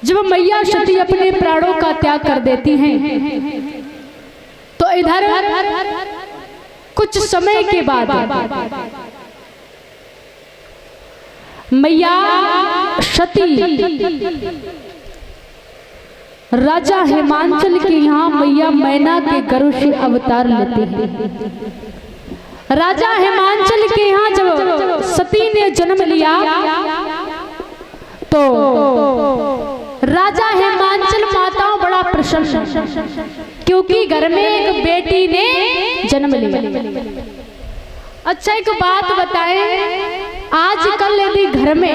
जब मैया सती अपने प्राणों का त्याग कर देती हैं तो इधर कुछ समय के बाद मैया सती राजा हिमांचल के यहाँ मैया मैना के गर्भ से अवतार लेते हैं। राजा हिमांचल के यहाँ जब सती ने जन्म लिया तो राजा हिमांचल माताओं बड़ा प्रसन्न, क्योंकि घर में एक बेटी ने जन्म लिया। अच्छा एक बात बताएं, आजकल यदि घर में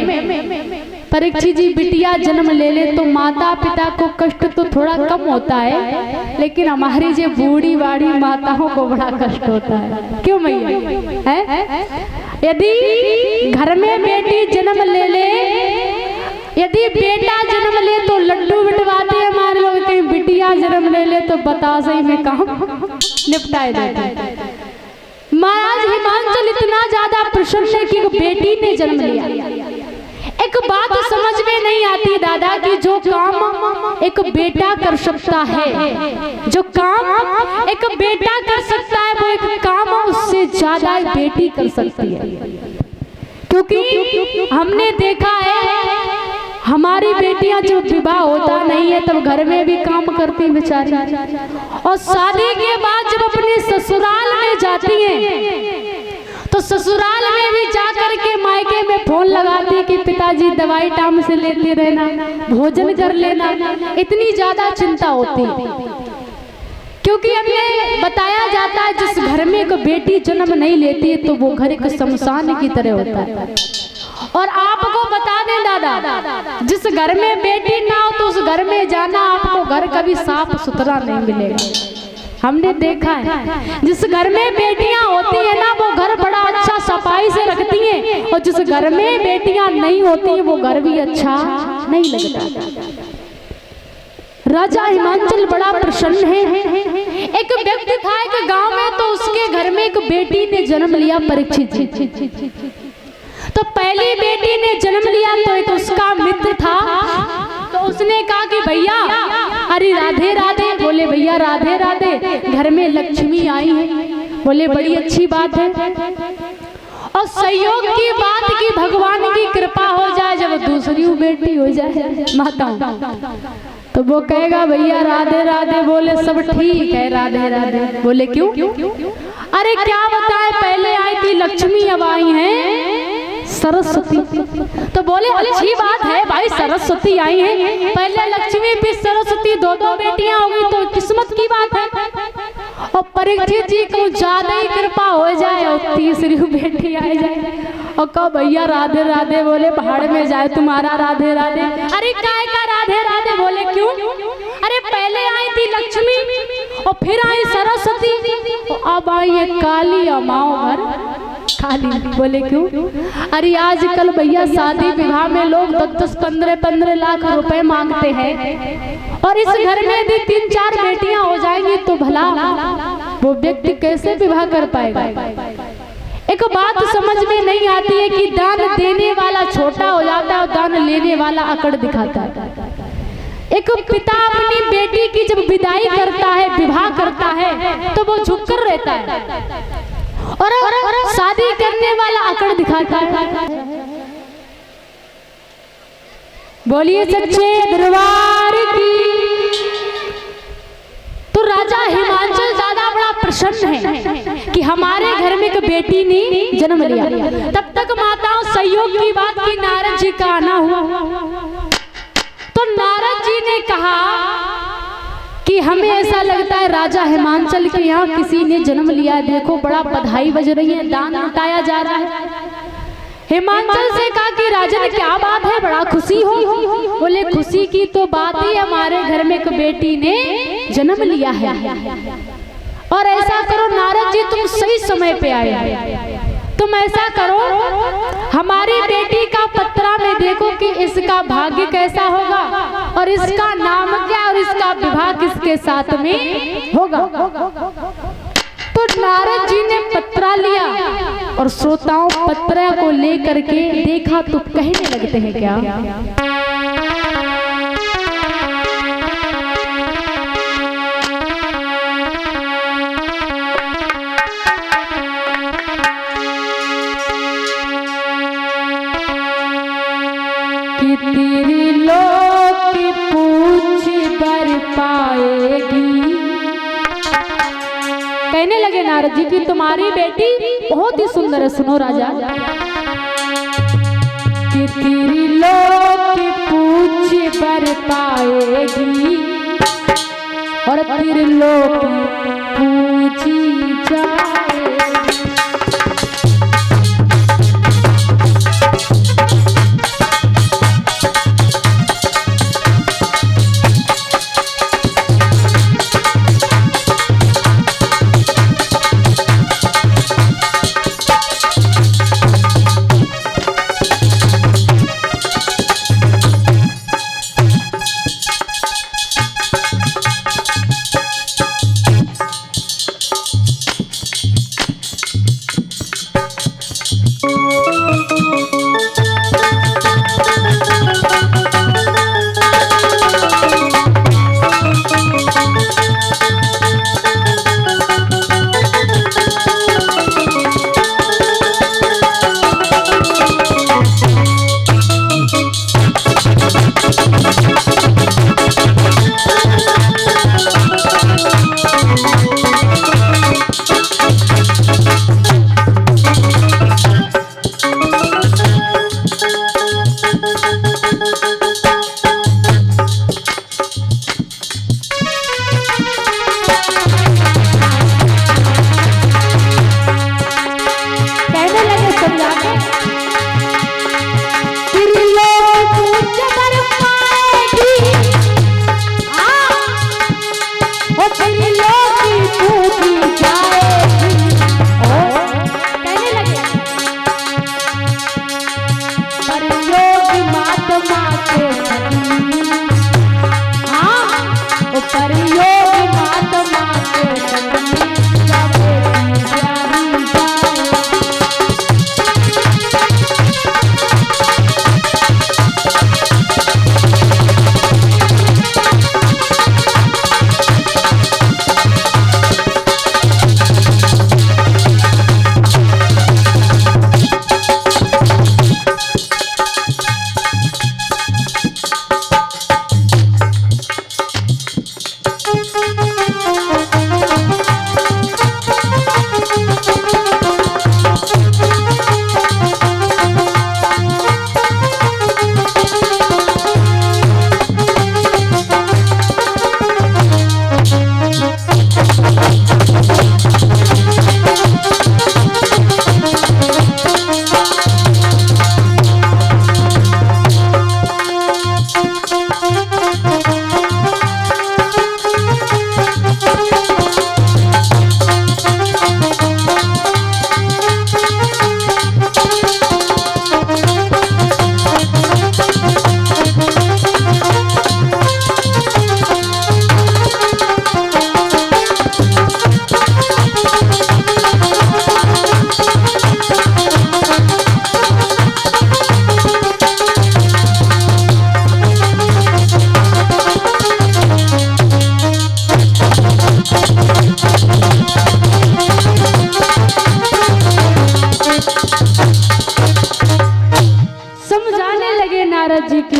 परीक्षित जी बिटिया जन्म ले ले तो माता पिता को कष्ट तो थोड़ा कम होता है, लेकिन हमारी जो बूढ़ी बाड़ी माताओं को बड़ा कष्ट होता है। क्यों मैया है? यदि घर में बेटी जन्म ले ले, यदि बेटा जन्म ले तो लड्डू बिटवाते हैं हमारे लोग, कहीं बिटिया जन्म ले ले तो बतासे में काम निपटाए देते हैं। महाराज हिमांचल इतना ज्यादा प्रसन्न है कि बेटी ने जन्म लिया। एक बात समझ में नहीं आती दादा कि जो काम एक बेटा कर सकता है, जो काम एक बेटा कर सकता है वो एक काम उससे ज्यादा बेटी कर सकती है। क्योंकि हमने देखा है हमारी बेटियां जब विवाह होता नहीं है तब घर में भी काम करती बेचारी, और शादी के बाद जब अपने ससुराल में जाती हैं तो ससुराल में भी जाकर के मायके में फोन लगाती कि पिताजी दवाई टाइम से लेते रहना, भोजन कर लेना, इतनी ज्यादा चिंता होती। क्योंकि हमें बताया जाता है जिस घर में एक बेटी जन्म नहीं लेती है तो वो घर एक शमशान की तरह होता है। और आपको बता दें दादा, जिस घर में बेटी ना हो तो उस घर में जाना आपको घर कभी साफ सुथरा नहीं मिलेगा। हमने देखा है जिस घर में बेटियां होती है ना वो घर बड़ा अच्छा सफाई से रखती हैं, और जिस घर में बेटियां नहीं होती है वो घर भी अच्छा नहीं लगता। राजा हिमांचल बड़ा प्रसन्न है। एक व्यक्ति था एक गांव में, तो उसके घर में एक बेटी ने जन्म लिया परीक्षित जी। तो पहली बेटी ने जन्म लिया तो एक उसका मित्र था, तो उसने कहा कि भैया अरे राधे राधे। बोले भैया राधे राधे, घर में लक्ष्मी आई है। बोले बड़ी अच्छी बात है, और सहयोग की बात की भगवान की कृपा हो जाए जब दूसरी बेटी हो जाए माताओं तो वो कहेगा भैया राधे राधे। बोले सब ठीक है राधे राधे। बोले क्यों? अरे क्या बताए, पहले आई थी लक्ष्मी अब आई है सरस्वती। तो बोले अच्छी बात है भाई, सरस्वती आई है, पहले लक्ष्मी फिर सरस्वती, दो बेटियां होगी तो किस्मत की बात है। और परीक्षित जी को ज्यादा ही कृपा हो जाए और तीसरी बेटी आ जाए और कहो भैया राधे राधे। बोले भाड़ में जाए तुम्हारा राधे राधे। अरे काय का राधे राधे? बोले क्यों? अरे पहले आई थी लक्ष्मी और फिर आई सरस्वती, अब आई है काली अमाओ घर खाली। बोले क्यों? अरे आजकल भैया शादी विवाह में लोग 10-10, 15-15 लाख रुपए मांगते हैं, और इस घर में यदि 3-4 बेटियां हो जाएंगी तो भला वो व्यक्ति कैसे विवाह कर पाएगा? एक बात समझ में नहीं आती है कि दान देने वाला छोटा हो जाता है और दान लेने वाला अकड़ दिखाता है। एक पिता अपनी बेटी की जब विदाई करता है, विवाह करता है, तो वो झुककर रहता है, और शादी करने वाला अकड़ दिखाता है। बोलिए सच्चे दरबार की। तो राजा हिमांचल दादा बड़ा प्रसन्न है कि हमारे घर में एक बेटी ने जन्म लिया। तब तक माताओं सहयोग की बात की नारद जी का आना हुआ। तो नारद जी ने कहा कि हमें ऐसा लगता है राजा हिमांचल के यहाँ किसी ने जन्म लिया है, देखो बड़ा बधाई बज रही है, दान लुटाया जा रहा है। हिमांचल से कहा कि राजन क्या बात है, बड़ा खुशी हो? बोले खुशी की तो बात ही हमारे घर में एक बेटी ने जन्म लिया है। और ऐसा करो नारद जी तुम सही समय पे आए, तुम ऐसा करो हमारी बेटी का पत्रा में देखो कि इसका भाग्य कैसा होगा और इसका नाम क्या और इसका विवाह किसके साथ में होगा। तो नारद जी ने पत्रा लिया और श्रोताओं पत्रा को लेकर के देखा तो कहने लगते हैं क्या नारद जी की तुम्हारी बेटी बहुत ही सुंदर है। सुनो राजा, कि तेरी लोग की पूछ बर पाएगी और तेरे लोग पूछी जाएगी।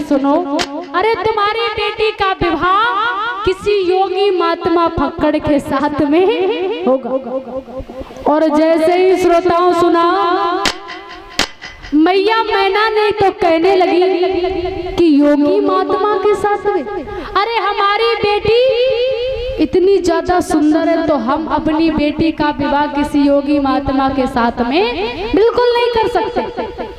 सुनो, अरे तुम्हारी बेटी का विवाह किसी योगी महात्मा फक्कड़ के साथ में होगा। और जैसे ही श्रोताओं सुना, मैया मैना ने तो कहने लगी कि योगी महात्मा के साथ में, अरे हमारी बेटी इतनी ज्यादा सुंदर है तो हम अपनी बेटी का विवाह किसी योगी महात्मा के साथ में बिल्कुल नहीं कर सकते।